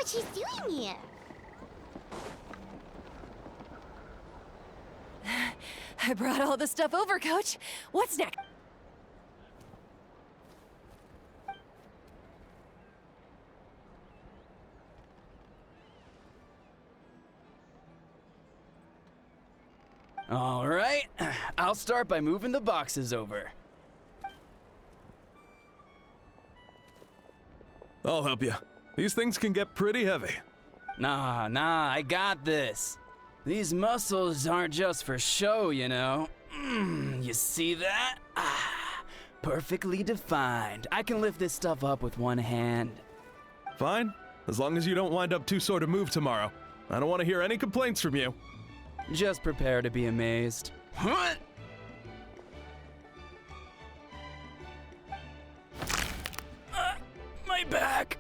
what she's doing here. I brought all the stuff over, Coach. What's next? All right, I'll start by moving the boxes over. I'll help you. These things can get pretty heavy. Nah, I got this. These muscles aren't just for show, you know. You see that? Perfectly defined. I can lift this stuff up with one hand. Fine, as long as you don't wind up too sore to move tomorrow. I don't want to hear any complaints from you. Just prepare to be amazed. What? My back!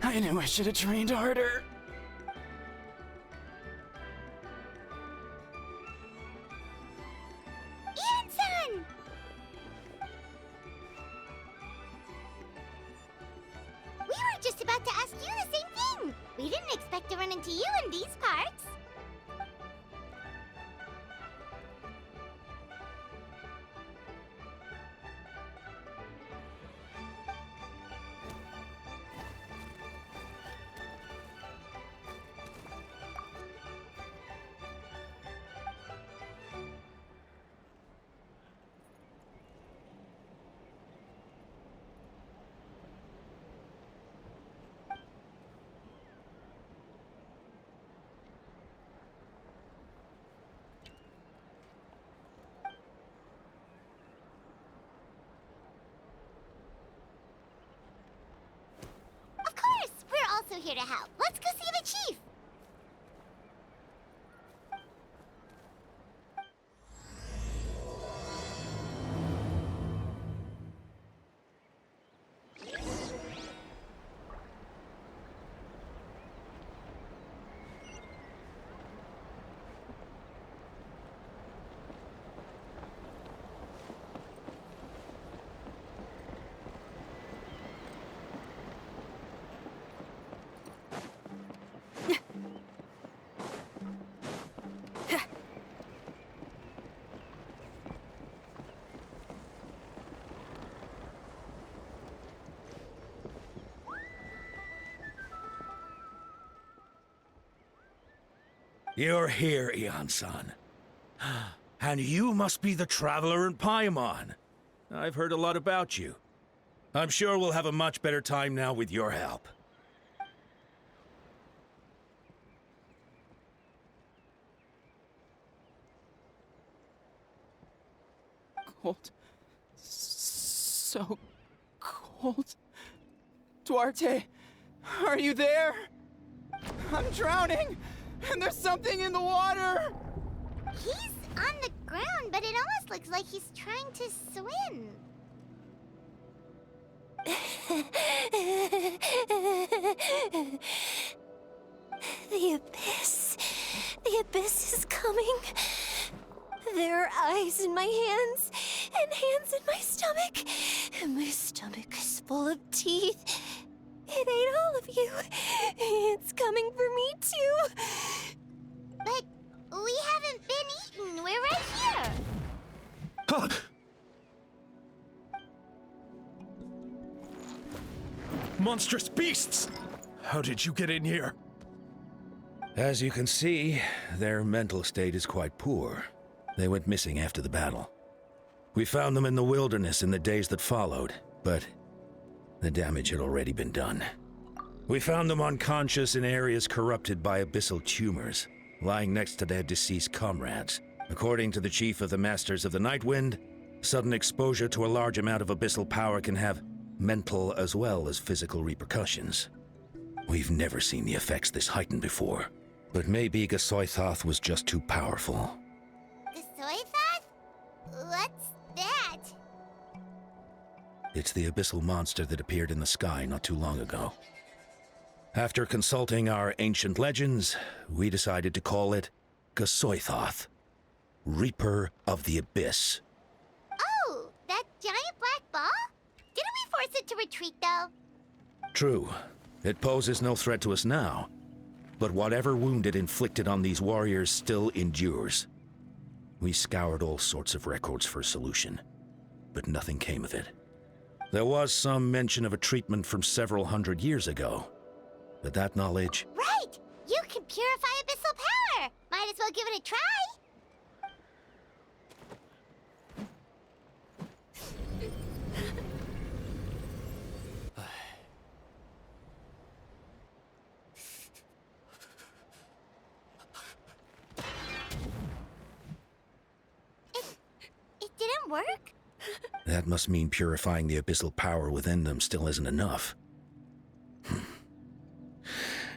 I knew I should have trained harder. Ian-san! We were just about to ask you the same thing. We didn't expect to run into you in these parts. Of course! We're also here to help. Let's go see the chief! You're here, Ian-san. And you must be the traveler in Paimon. I've heard a lot about you. I'm sure we'll have a much better time now with your help. Cold. So cold. Duarte, are you there? I'm drowning, and there's something in the water! He's on the ground, but it almost looks like he's trying to swim. The abyss. The abyss is coming. There are eyes in my hands, and hands in my stomach. And my stomach is full of teeth. It ate all of you. It's coming for me, too. But we haven't been eaten. We're right here. Huh. Monstrous beasts! How did you get in here? As you can see, their mental state is quite poor. They went missing after the battle. We found them in the wilderness in the days that followed, but the damage had already been done. We found them unconscious in areas corrupted by abyssal tumors, lying next to their deceased comrades. According to the chief of the Masters of the Nightwind, sudden exposure to a large amount of abyssal power can have mental as well as physical repercussions. We've never seen the effects this heightened before, but maybe Gasoithoth was just too powerful. The soy thought? What's that? It's the abyssal monster that appeared in the sky not too long ago. After consulting our ancient legends, we decided to call it Gasoithoth, Reaper of the Abyss. Oh, that giant black ball? Didn't we force it to retreat, though? True, it poses no threat to us now, but whatever wound it inflicted on these warriors still endures. We scoured all sorts of records for a solution, but nothing came of it. There was some mention of a treatment from several hundred years ago, but that knowledge... Right! You can purify abyssal power! Might as well give it a try! It didn't work? That must mean purifying the abyssal power within them still isn't enough.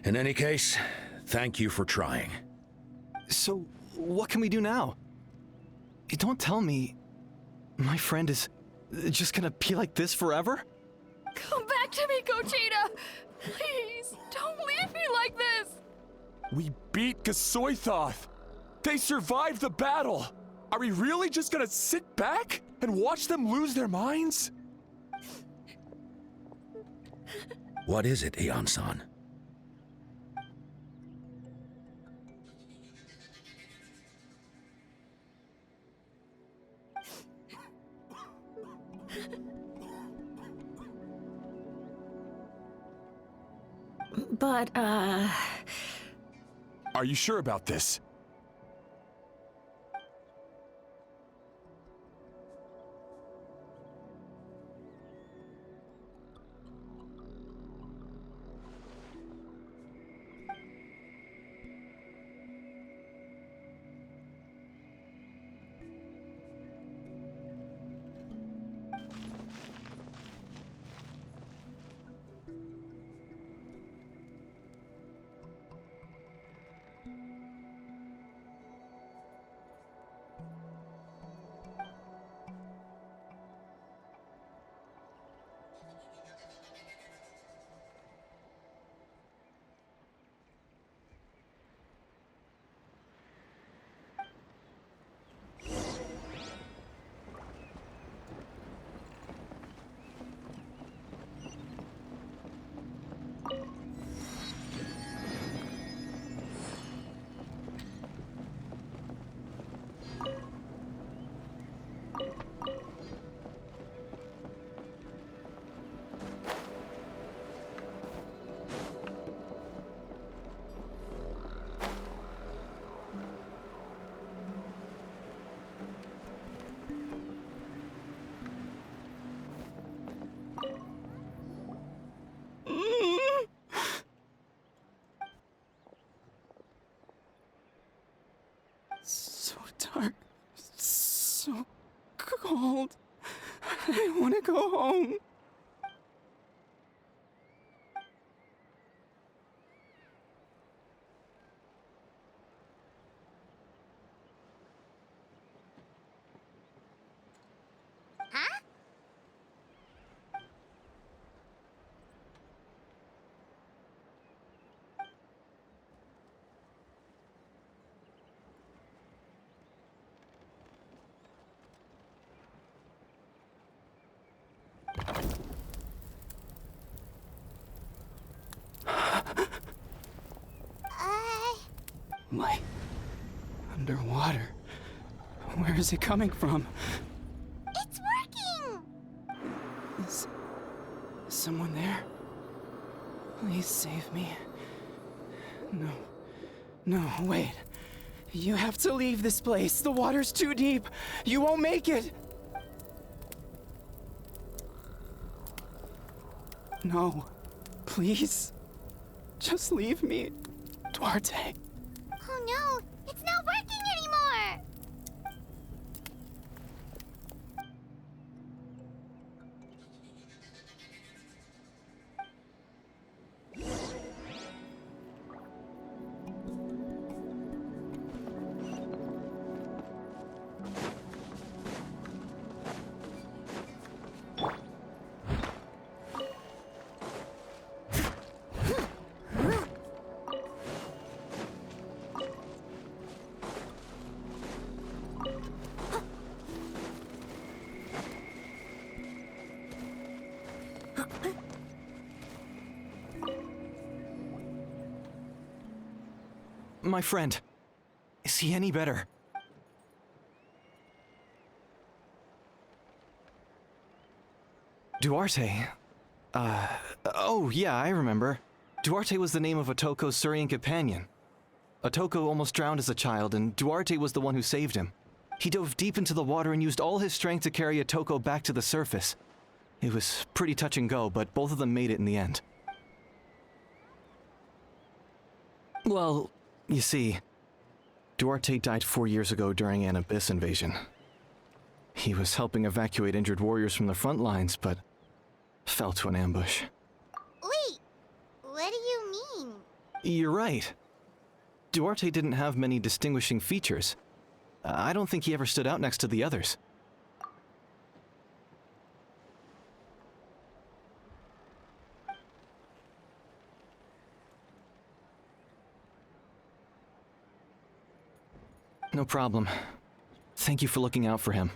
In any case, thank you for trying. So, what can we do now? Don't tell me my friend is just gonna be like this forever? Come back to me, Gogeta! Please, don't leave me like this! We beat Gasoithoth! They survived the battle! Are we really just gonna sit back and watch them lose their minds? What is it, Aeon-san? But, Are you sure about this? So dark, so cold. I want to go home. Huh? Light. Underwater. Where is it coming from? It's working! Is someone there? Please save me. No. No, wait. You have to leave this place. The water's too deep. You won't make it. No. Please. Just leave me. Duarte. Oh no, it's not working anymore! My friend, is he any better? Duarte? Oh yeah, I remember. Duarte was the name of Otoko's Surian companion. Otoko almost drowned as a child, and Duarte was the one who saved him. He dove deep into the water and used all his strength to carry Otoko back to the surface. It was pretty touch and go, but both of them made it in the end. Well, you see, Duarte died 4 years ago during an Abyss invasion. He was helping evacuate injured warriors from the front lines, but fell to an ambush. Wait, what do you mean? You're right. Duarte didn't have many distinguishing features. I don't think he ever stood out next to the others. No problem. Thank you for looking out for him.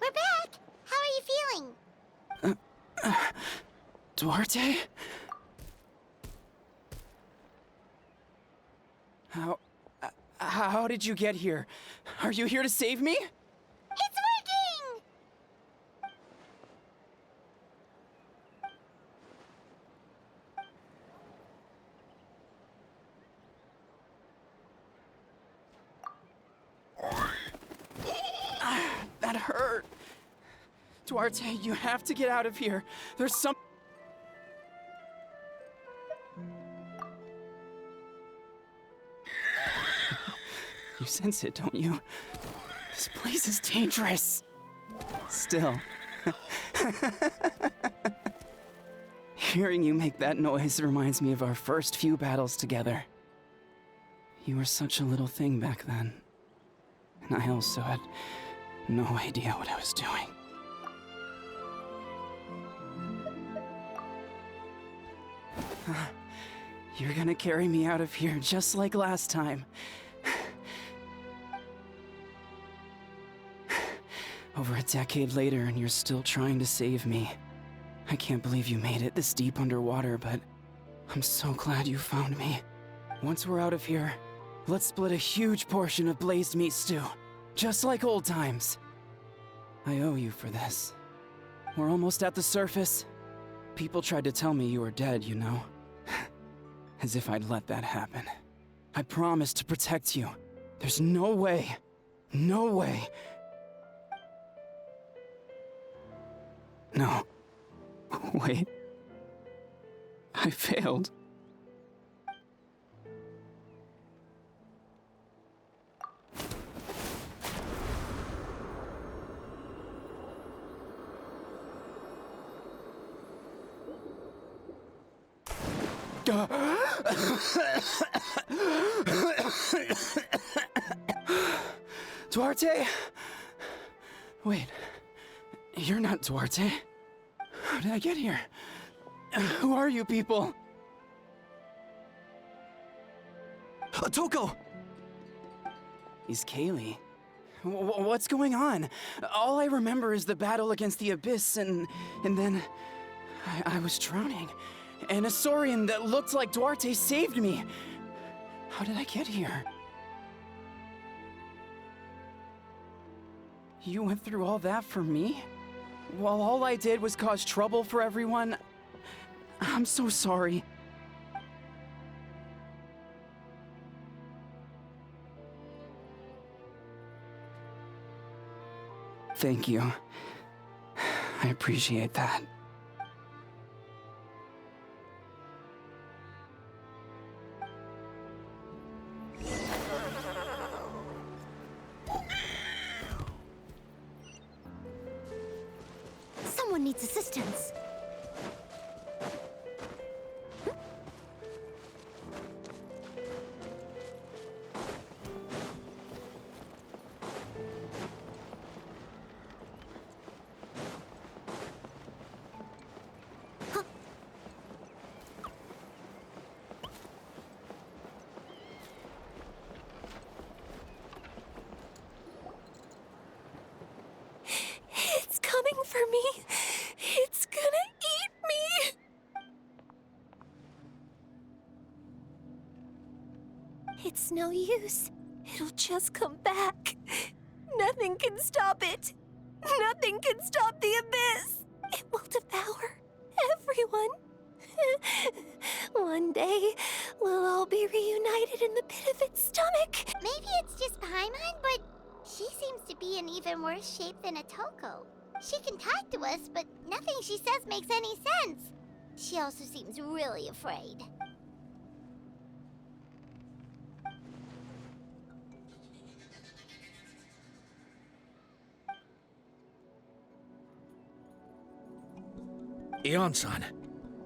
We're back! How are you feeling? Duarte? How did you get here? Are you here to save me? It's working! That hurt. Duarte, you have to get out of here. There's some... You sense it, don't you? This place is dangerous. Still. Hearing you make that noise reminds me of our first few battles together. You were such a little thing back then. And I also had no idea what I was doing. You're gonna carry me out of here just like last time. Over a decade later, and you're still trying to save me. I can't believe you made it this deep underwater, but I'm so glad you found me. Once we're out of here, let's split a huge portion of blazed meat stew, just like old times. I owe you for this. We're almost at the surface. People tried to tell me you were dead, you know. As if I'd let that happen. I promised to protect you. There's no way. No way. No. Wait. I failed. Duarte? Wait, you're not Duarte. How did I get here? Who are you people? Toko! He's Kaylee. What's going on? All I remember is the battle against the Abyss, and then I was drowning. And a Saurian that looked like Duarte saved me. How did I get here? You went through all that for me? While all I did was cause trouble for everyone? I'm so sorry. Thank you. I appreciate that. Someone needs assistance. It's coming for me. It's gonna eat me. It's no use. It'll just come back. Nothing can stop it. Nothing can stop the abyss. It will devour everyone. One day, we'll all be reunited in the pit of its stomach. Maybe it's just Paimon, but she seems to be in even worse shape than Atoko. She can talk to us, but nothing she says makes any sense. She also seems really afraid. Ion-san,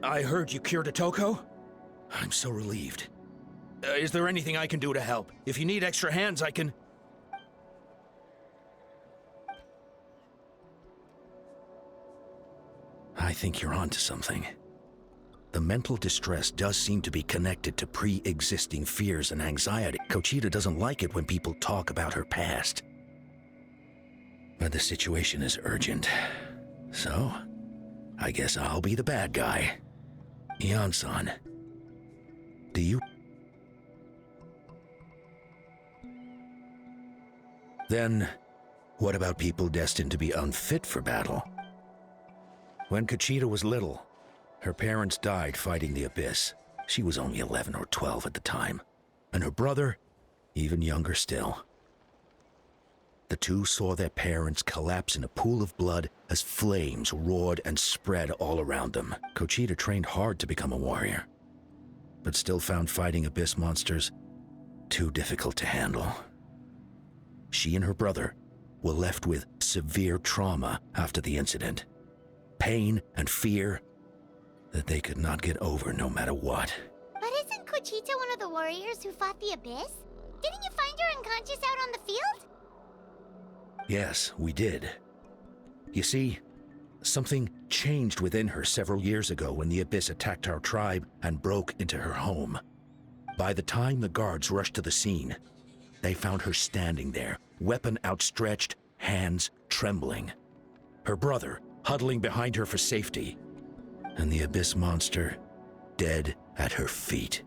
I heard you cured Atoko? I'm so relieved. Is there anything I can do to help? If you need extra hands, I can... I think you're onto something. The mental distress does seem to be connected to pre-existing fears and anxiety. Kochita doesn't like it when people talk about her past. But the situation is urgent. So, I guess I'll be the bad guy. Ion-san, do you... Then, what about people destined to be unfit for battle? When Kochita was little, her parents died fighting the Abyss. She was only 11 or 12 at the time, and her brother, even younger still. The two saw their parents collapse in a pool of blood as flames roared and spread all around them. Kochita trained hard to become a warrior, but still found fighting Abyss monsters too difficult to handle. She and her brother were left with severe trauma after the incident. Pain and fear that they could not get over no matter what. But isn't Kochita one of the warriors who fought the Abyss? Didn't you find her unconscious out on the field? Yes, we did. You see, something changed within her several years ago when the Abyss attacked our tribe and broke into her home. By the time the guards rushed to the scene, they found her standing there, weapon outstretched, hands trembling. Her brother huddling behind her for safety, and the Abyss monster dead at her feet.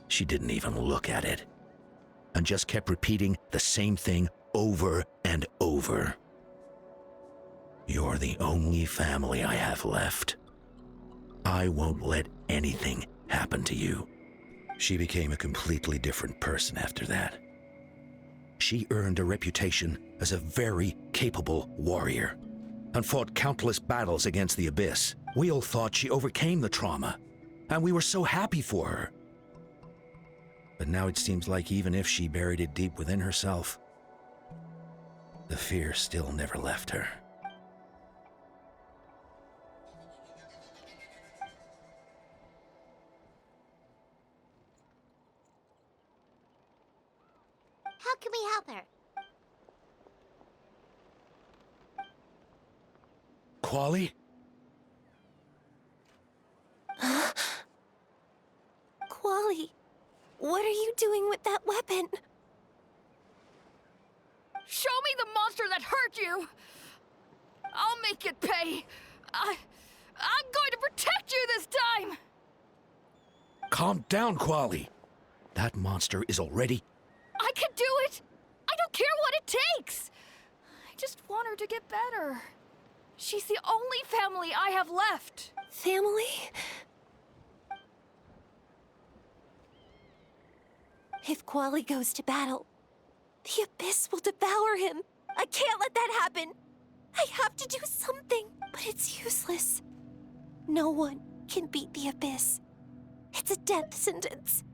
She didn't even look at it, and just kept repeating the same thing over and over. You're the only family I have left. I won't let anything happen to you. She became a completely different person after that. She earned a reputation as a very capable warrior and fought countless battles against the Abyss. We all thought she overcame the trauma, and we were so happy for her. But now it seems like even if she buried it deep within herself, the fear still never left her. How can we help her? Quali? Quali, what are you doing with that weapon? Show me the monster that hurt you! I'll make it pay! I'm going to protect you this time! Calm down, Quali. That monster is already... I can do it! I don't care what it takes! I just want her to get better. She's the only family I have left. Family? If Quali goes to battle, the Abyss will devour him. I can't let that happen. I have to do something, but it's useless. No one can beat the Abyss. It's a death sentence.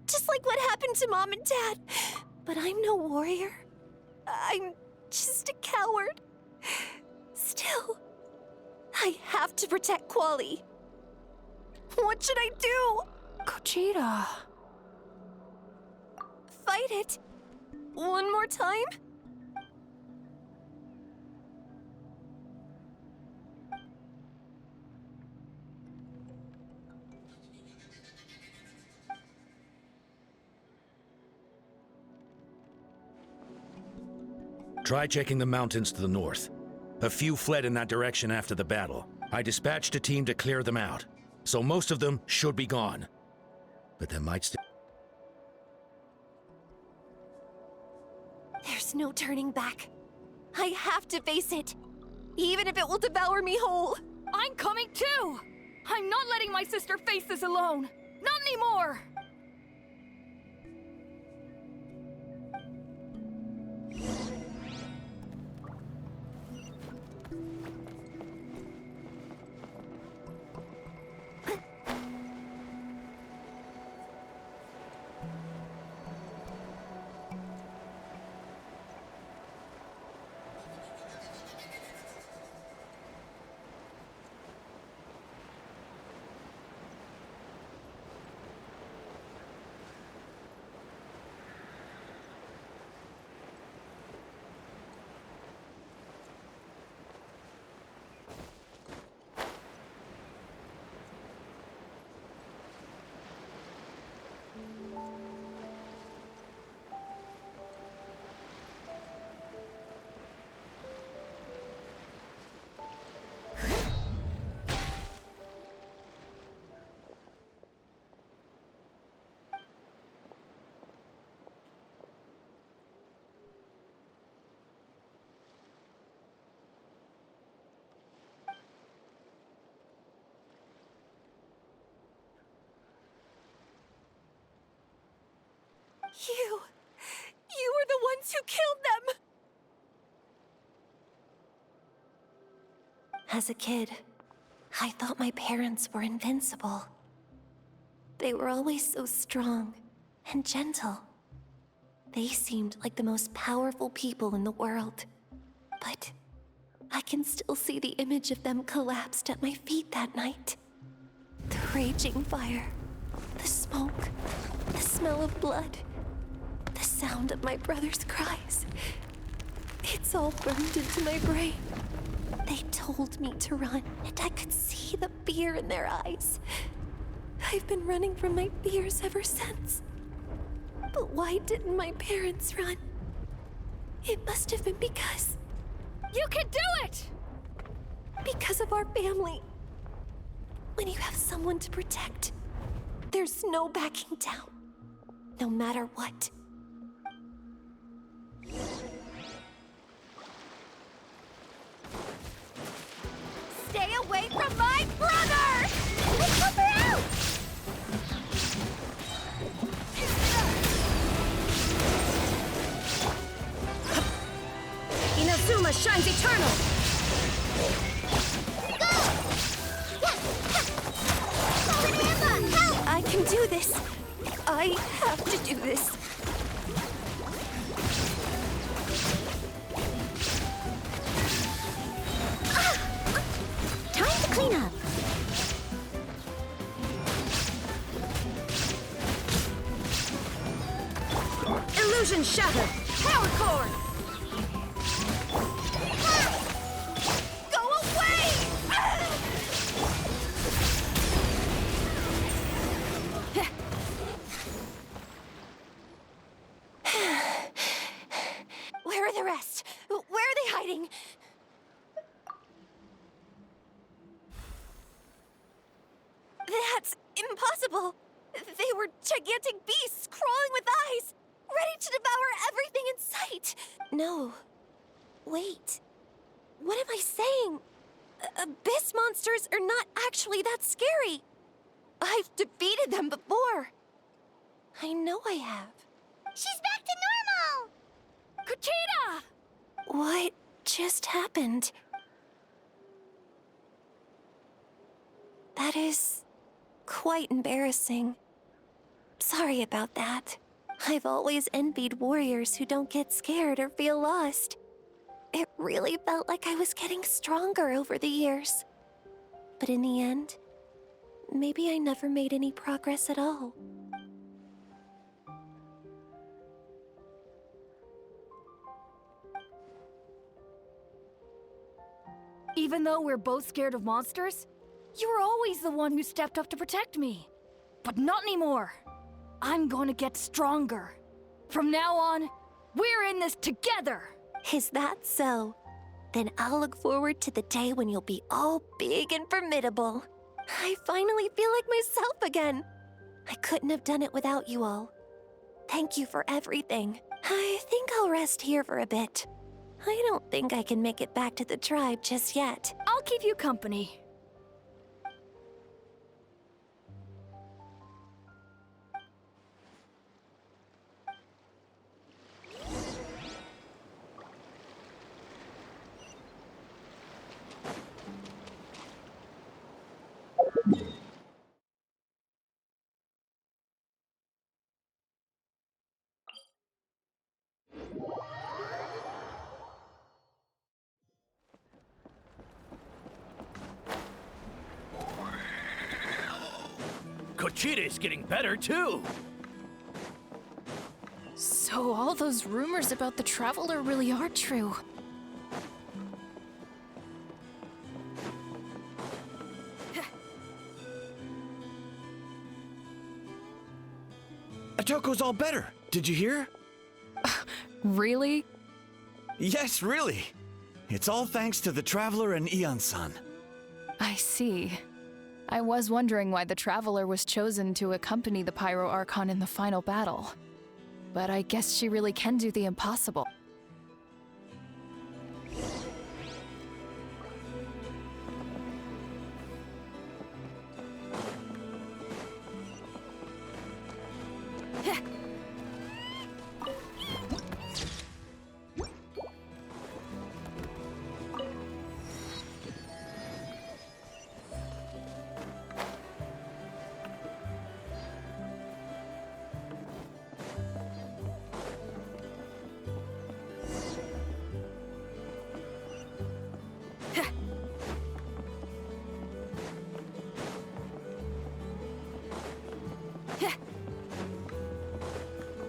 Just like what happened to Mom and Dad. But I'm no warrior. I'm just a coward. Still, I have to protect Quali. What should I do? Gogeta. Fight it. One more time? Try checking the mountains to the north. A few fled in that direction after the battle. I dispatched a team to clear them out, so most of them should be gone. But there might still... There's no turning back. I have to face it, even if it will devour me whole. I'm coming too! I'm not letting my sister face this alone! Not anymore! You were the ones who killed them! As a kid, I thought my parents were invincible. They were always so strong and gentle. They seemed like the most powerful people in the world. But I can still see the image of them collapsed at my feet that night. The raging fire, the smoke, the smell of blood, the sound of my brother's cries. It's all burned into my brain. They told me to run, and I could see the fear in their eyes. I've been running from my fears ever since. But why didn't my parents run? It must have been because... You can do it! Because of our family. When you have someone to protect, there's no backing down, no matter what. Stay away from my brother! Let's help her out! shines eternal! I can do this. I have to do this. Time to clean up. Illusion shattered! Power cord! Go away! Where are the rest? Where are they hiding? That's impossible. They were gigantic beasts crawling with eyes, ready to devour everything in sight. No. Wait. What am I saying? Abyss monsters are not actually that scary. I've defeated them before. I know I have. She's back to normal! Kuchita! What just happened? That is quite embarrassing. Sorry about that. I've always envied warriors who don't get scared or feel lost. It really felt like I was getting stronger over the years. But in the end, maybe I never made any progress at all. Even though we're both scared of monsters, you were always the one who stepped up to protect me. But not anymore. I'm going to get stronger. From now on, we're in this together! Is that so? Then I'll look forward to the day when you'll be all big and formidable. I finally feel like myself again. I couldn't have done it without you all. Thank you for everything. I think I'll rest here for a bit. I don't think I can make it back to the tribe just yet. I'll keep you company. Kochita's getting better, too! So all those rumors about the Traveler really are true. Atoko's all better. Did you hear? Really? Yes, really. It's all thanks to the Traveler and Eon-san. I see. I was wondering why the Traveler was chosen to accompany the Pyro Archon in the final battle. But I guess she really can do the impossible.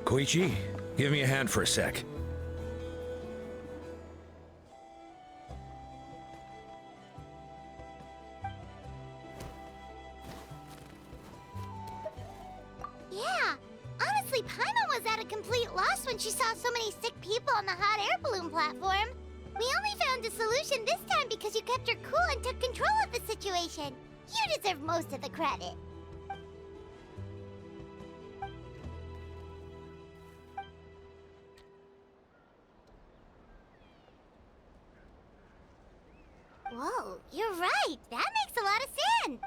Koichi, give me a hand for a sec. Yeah, honestly, Paimon was at a complete loss when she saw so many sick people on the hot air balloon platform. We only found a solution this time because you kept her cool and took control of the situation. You deserve most of the credit. Whoa, you're right. That makes a lot of sense.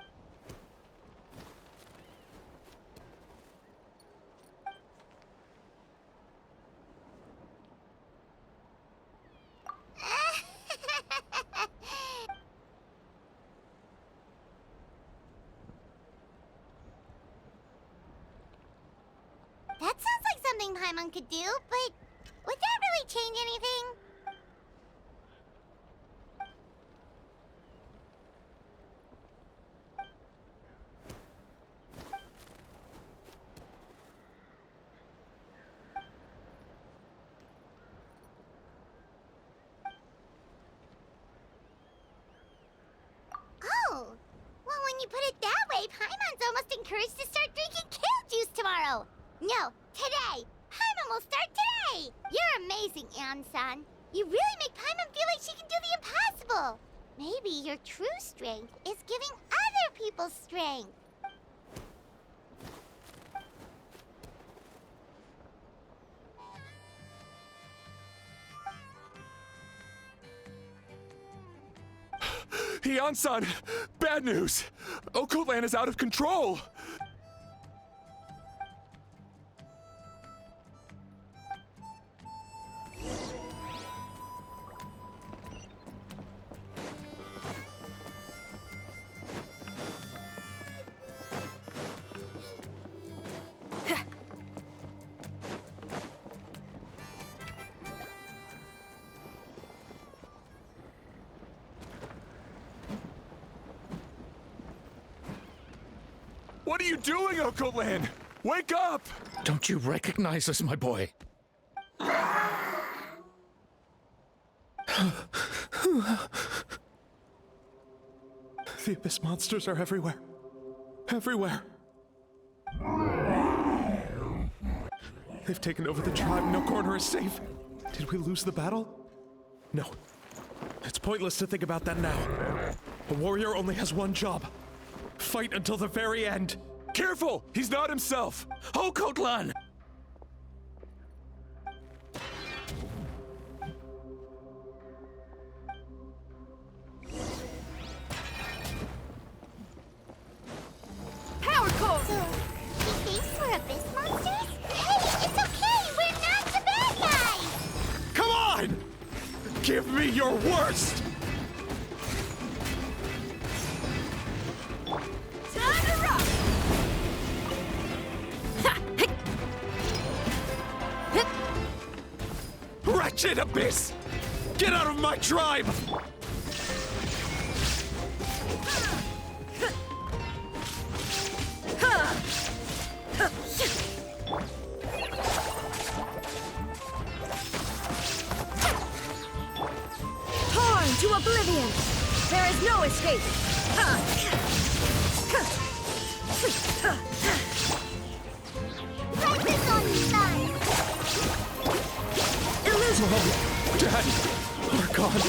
Paimon could do, but would that really change anything? Oh, well, when you put it that way, Paimon's almost encouraged to start drinking kale juice tomorrow. No, today. Paimon will start today. You're amazing, Ansan. You really make Paimon feel like she can do the impossible. Maybe your true strength is giving other people strength. Hyan-san, bad news. Okoland is out of control. What are you doing, Okoland? Wake up! Don't you recognize us, my boy? The Abyss monsters are everywhere. Everywhere. They've taken over the tribe. No corner is safe. Did we lose the battle? No. It's pointless to think about that now. A warrior only has one job. Fight until the very end. Careful! He's not himself! Okotlan! Power core! So, he thinks we're Abyss monsters? Hey, it's okay! We're not the bad guys! Come on! Give me your worst! Time to rock! Wretched Abyss! Get out of my tribe! Torn to oblivion! There is no escape! Practice on these guys! Illusion! Dad! We're gone!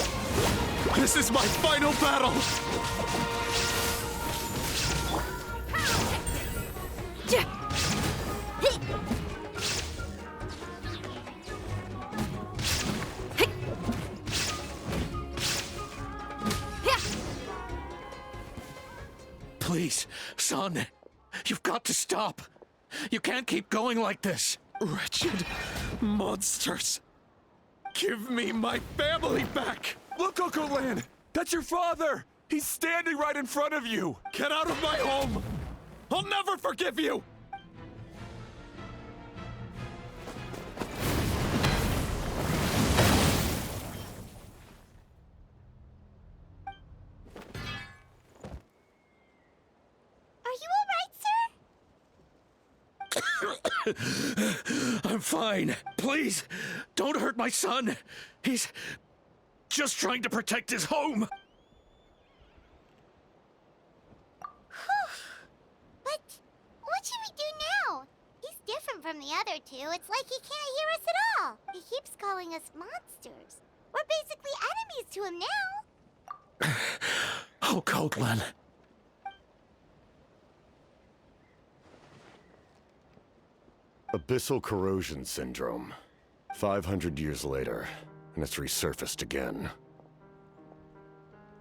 This is my final battle! Please, son. You've got to stop. You can't keep going like this. Wretched monsters! Give me my family back! Look, Okoland! That's your father! He's standing right in front of you! Get out of my home! I'll never forgive you! Are you alright, sir? I'm fine. Please, don't hurt my son. He's just trying to protect his home. But what should we do now? He's different from the other two. It's like he can't hear us at all. He keeps calling us monsters. We're basically enemies to him now. Oh, Coatlan. Abyssal corrosion syndrome. 500 years later, and it's resurfaced again.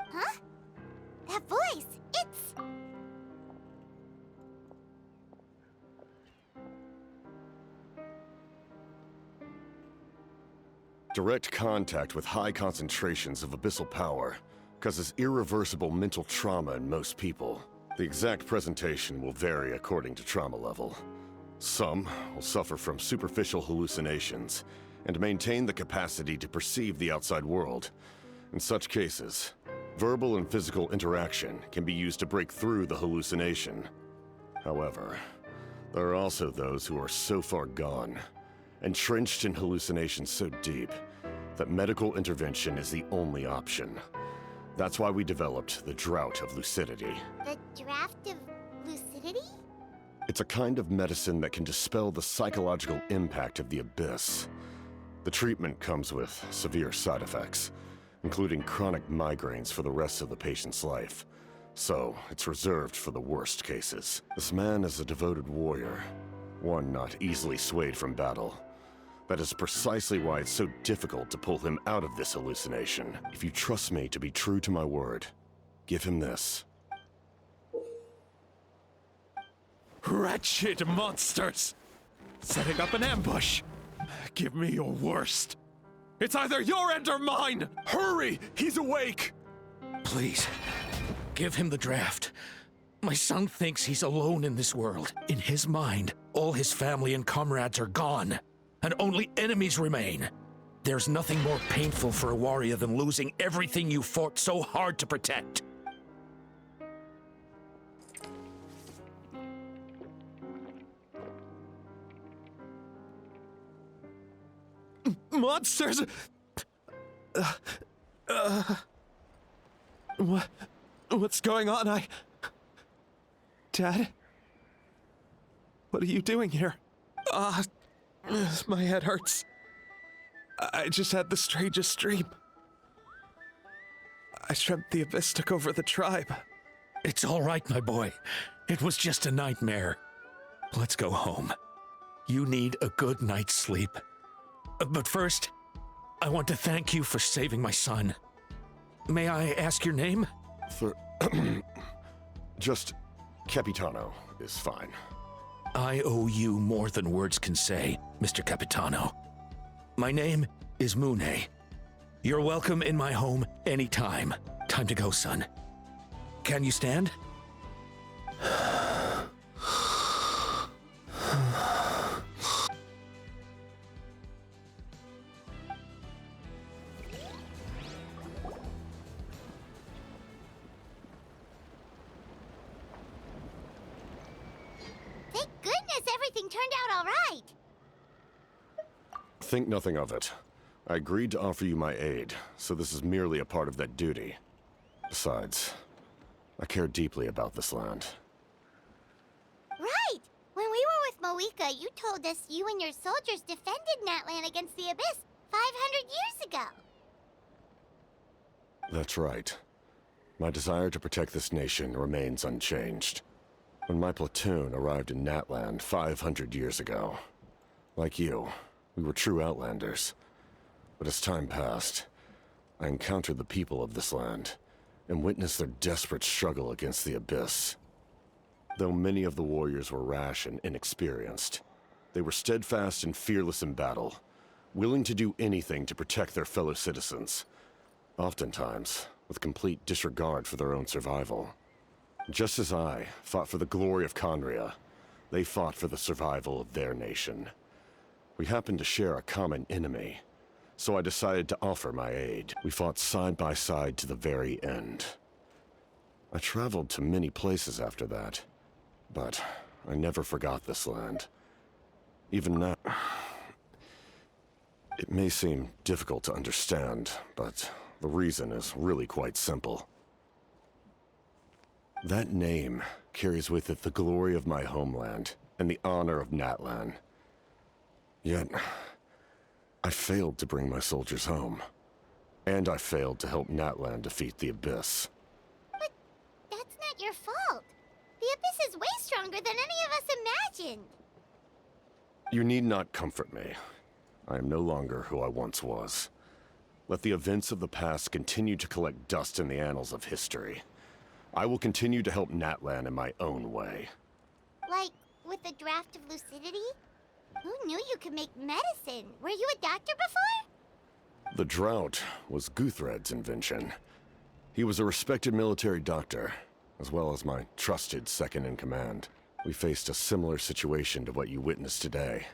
Huh? That voice, it's... Direct contact with high concentrations of abyssal power causes irreversible mental trauma in most people. The exact presentation will vary according to trauma level. Some will suffer from superficial hallucinations and maintain the capacity to perceive the outside world. In such cases, verbal and physical interaction can be used to break through the hallucination. However, there are also those who are so far gone, entrenched in hallucinations so deep, that medical intervention is the only option. That's why we developed the Drought of Lucidity. The draft of lucidity? It's a kind of medicine that can dispel the psychological impact of the abyss. The treatment comes with severe side effects, including chronic migraines for the rest of the patient's life. So, it's reserved for the worst cases. This man is a devoted warrior, one not easily swayed from battle. That is precisely why it's so difficult to pull him out of this hallucination. If you trust me to be true to my word, give him this. Wretched monsters! Setting up an ambush! Give me your worst! It's either your end or mine! Hurry! He's awake! Please, give him the draft. My son thinks he's alone in this world. In his mind, all his family and comrades are gone, and only enemies remain. There's nothing more painful for a warrior than losing everything you fought so hard to protect. Monsters! What's going on? Dad? What are you doing here? My head hurts. I just had the strangest dream. I dreamt the Abyss took over the tribe. It's all right, my boy. It was just a nightmare. Let's go home. You need a good night's sleep. But first, I want to thank you for saving my son. May I ask your name? Just Capitano is fine. I owe you more than words can say, Mr. Capitano. My name is Mune. You're welcome in my home anytime. Time to go, son. Can you stand? Thank goodness everything turned out all right. Think nothing of it. I agreed to offer you my aid, so this is merely a part of that duty. Besides, I care deeply about this land. Right! When we were with Moika, you told us you and your soldiers defended Natlan against the Abyss 500 years ago. That's right. My desire to protect this nation remains unchanged. When my platoon arrived in Natlan 500 years ago, like you, we were true outlanders. But as time passed, I encountered the people of this land and witnessed their desperate struggle against the Abyss. Though many of the warriors were rash and inexperienced, they were steadfast and fearless in battle, willing to do anything to protect their fellow citizens, oftentimes with complete disregard for their own survival. Just as I fought for the glory of Conria, they fought for the survival of their nation. We happened to share a common enemy, so I decided to offer my aid. We fought side by side to the very end. I traveled to many places after that, but I never forgot this land. Even now, it may seem difficult to understand, but the reason is really quite simple. That name carries with it the glory of my homeland and the honor of Natlan. Yet, I failed to bring my soldiers home. And I failed to help Natlan defeat the Abyss. But that's not your fault. The Abyss is way stronger than any of us imagined. You need not comfort me. I am no longer who I once was. Let the events of the past continue to collect dust in the annals of history. I will continue to help Natlan in my own way. Like, with the draft of lucidity? Who knew you could make medicine? Were you a doctor before? The drought was Guthred's invention. He was a respected military doctor, as well as my trusted second-in-command. We faced a similar situation to what you witnessed today.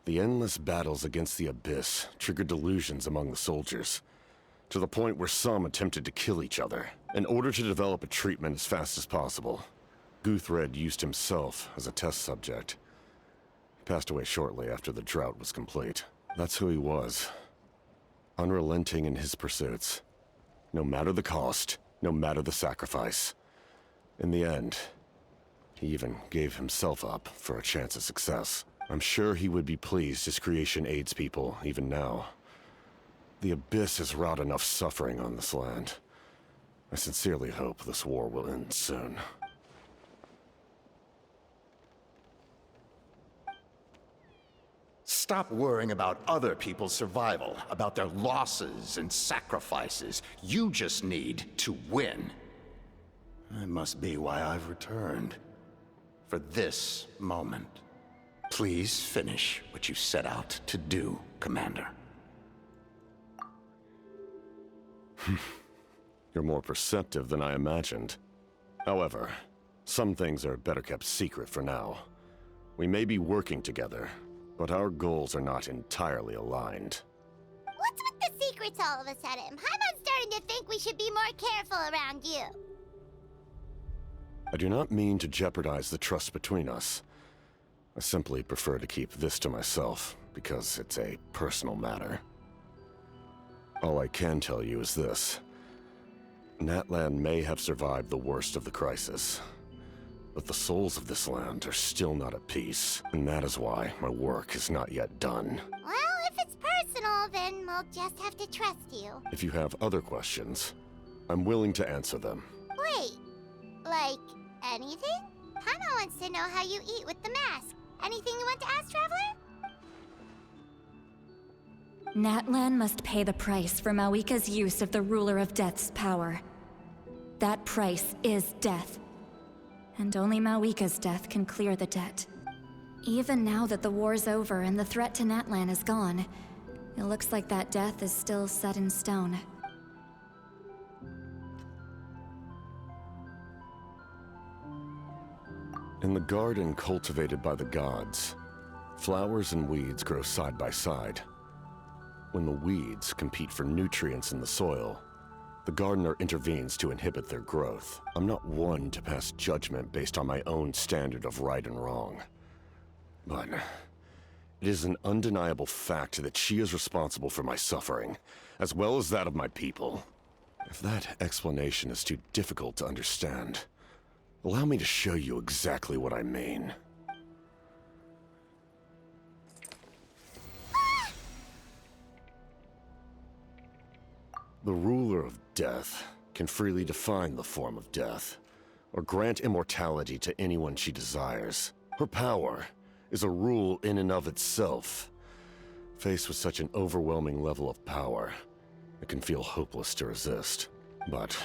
The endless battles against the Abyss triggered delusions among the soldiers, to the point where some attempted to kill each other. In order to develop a treatment as fast as possible, Guthred used himself as a test subject. He passed away shortly after the drought was complete. That's who he was. Unrelenting in his pursuits. No matter the cost, no matter the sacrifice. In the end, he even gave himself up for a chance at success. I'm sure he would be pleased his creation aids people, even now. The Abyss has wrought enough suffering on this land. I sincerely hope this war will end soon. Stop worrying about other people's survival, about their losses and sacrifices. You just need to win. That must be why I've returned. For this moment. Please finish what you set out to do, Commander. You're more perceptive than I imagined. However, some things are better kept secret for now. We may be working together, but our goals are not entirely aligned. What's with the secrets all of a sudden? Paimon's starting to think we should be more careful around you. I do not mean to jeopardize the trust between us. I simply prefer to keep this to myself, because it's a personal matter. All I can tell you is this. Natlan may have survived the worst of the crisis, but the souls of this land are still not at peace, and that is why my work is not yet done. Well, if it's personal, then we'll just have to trust you. If you have other questions, I'm willing to answer them. Wait, like anything? Paimon wants to know how you eat with the mask. Anything you want to ask, Traveler? Natlan must pay the price for Mawika's use of the Ruler of Death's power. That price is death. And only Mawika's death can clear the debt. Even now that the war's over and the threat to Natlan is gone, it looks like that death is still set in stone. In the garden cultivated by the gods, flowers and weeds grow side by side. When the weeds compete for nutrients in the soil, the gardener intervenes to inhibit their growth. I'm not one to pass judgment based on my own standard of right and wrong. But it is an undeniable fact that she is responsible for my suffering, as well as that of my people. If that explanation is too difficult to understand, allow me to show you exactly what I mean. The ruler of death can freely define the form of death, or grant immortality to anyone she desires. Her power is a rule in and of itself. Faced with such an overwhelming level of power, it can feel hopeless to resist. But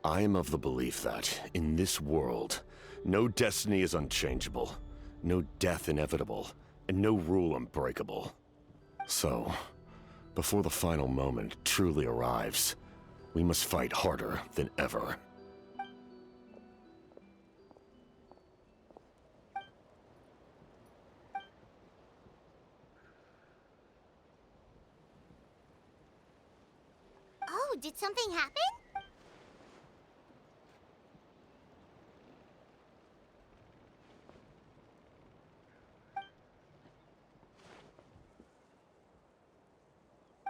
I am of the belief that, in this world, no destiny is unchangeable, no death inevitable, and no rule unbreakable. So, before the final moment truly arrives, we must fight harder than ever. Oh, did something happen?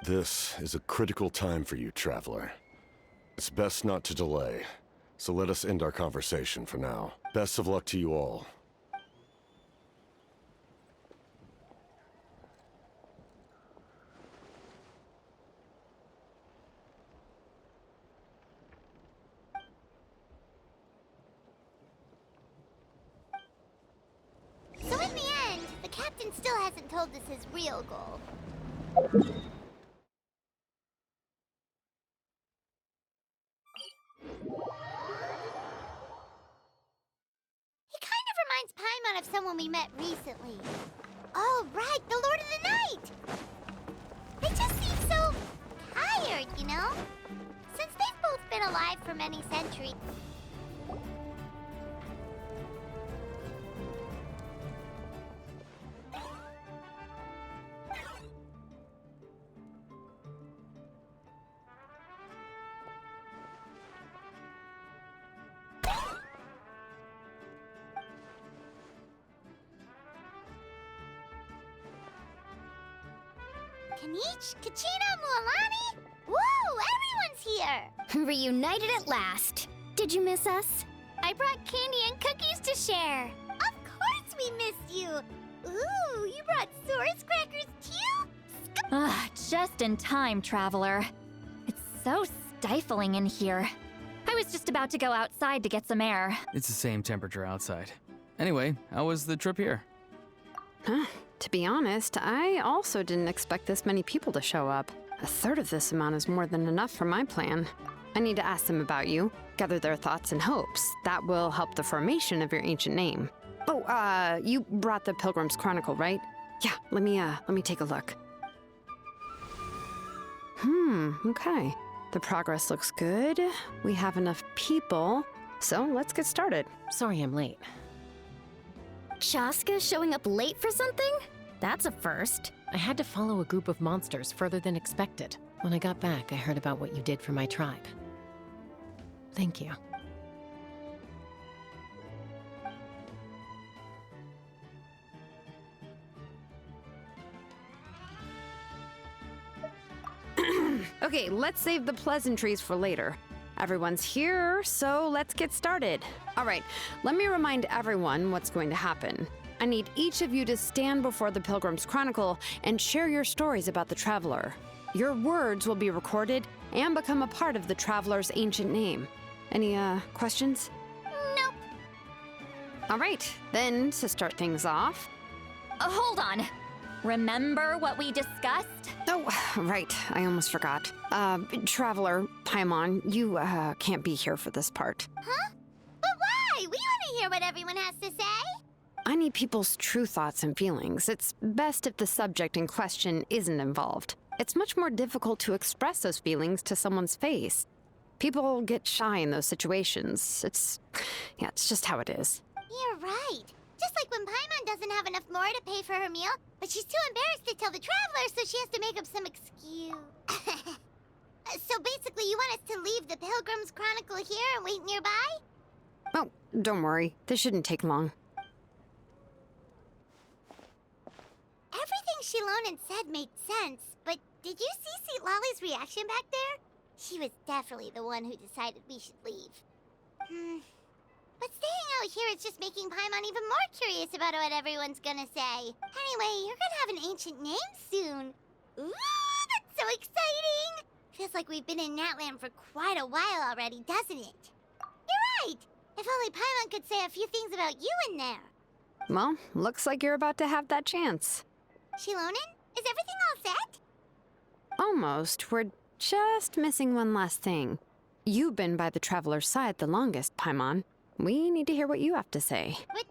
This is a critical time for you, Traveler. It's best not to delay, so let us end our conversation for now. Best of luck to you all. So in the end, the captain still hasn't told us his real goal. Reminds Paimon of someone we met recently. Oh, right, the Lord of the Night! They just seem so tired, you know? Since they've both been alive for many centuries. Anish, Kachina, Mualani? Woo, everyone's here! Reunited at last. Did you miss us? I brought candy and cookies to share. Of course we missed you! Ooh, you brought Source crackers too? Just in time, Traveler. It's so stifling in here. I was just about to go outside to get some air. It's the same temperature outside. Anyway, how was the trip here? To be honest, I also didn't expect this many people to show up. A third of this amount is more than enough for my plan. I need to ask them about you, gather their thoughts and hopes. That will help the formation of your ancient name. Oh, you brought the Pilgrim's Chronicle, right? Yeah, let me take a look. Okay. The progress looks good. We have enough people, so let's get started. Sorry I'm late. Chaska showing up late for something? That's a first. I had to follow a group of monsters further than expected. When I got back, I heard about what you did for my tribe. Thank you. Okay, let's save the pleasantries for later. Everyone's here, so let's get started. All right, let me remind everyone what's going to happen. I need each of you to stand before the Pilgrim's Chronicle and share your stories about the Traveler. Your words will be recorded and become a part of the Traveler's ancient name. Any, questions? Nope. All right, then to start things off. Hold on. Remember what we discussed? Oh, right, I almost forgot. Traveler, Paimon, you, can't be here for this part. Huh? But why? We want to hear what everyone has to say. I need people's true thoughts and feelings. It's best if the subject in question isn't involved. It's much more difficult to express those feelings to someone's face. People get shy in those situations. It's just how it is. You're right. Just like when Paimon doesn't have enough more to pay for her meal, but she's too embarrassed to tell the Traveler, so she has to make up some excuse. So basically, you want us to leave the Pilgrim's Chronicle here and wait nearby? Oh, don't worry. This shouldn't take long. Everything Shilonen said made sense, but did you see St. Lolly's reaction back there? She was definitely the one who decided we should leave. But staying out here is just making Paimon even more curious about what everyone's gonna say. Anyway, you're gonna have an ancient name soon. Ooh, that's so exciting! Feels like we've been in Natland for quite a while already, doesn't it? You're right! If only Paimon could say a few things about you in there. Well, looks like you're about to have that chance. Shilonen, is everything all set? Almost. We're just missing one last thing. You've been by the Traveler's side the longest, Paimon. We need to hear what you have to say. But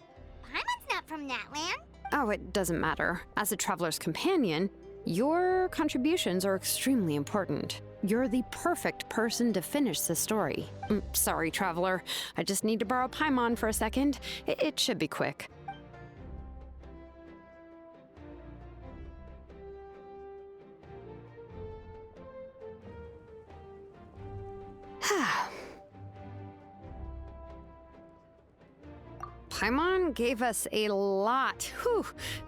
Paimon's not from Natland. Oh, it doesn't matter. As a Traveler's companion, your contributions are extremely important. You're the perfect person to finish the story. Sorry, Traveler. I just need to borrow Paimon for a second. It should be quick. Paimon gave us a lot,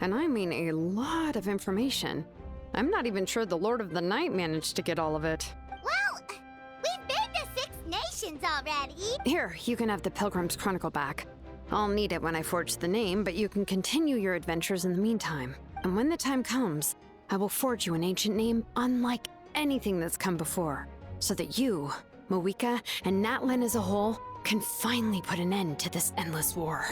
and I mean a lot of information. I'm not even sure the Lord of the Night managed to get all of it. Well, we've been to 6 nations already. Here, you can have the Pilgrim's Chronicle back. I'll need it when I forge the name, but you can continue your adventures in the meantime. And when the time comes, I will forge you an ancient name unlike anything that's come before, so that you, Moika, and Natlan as a whole can finally put an end to this endless war.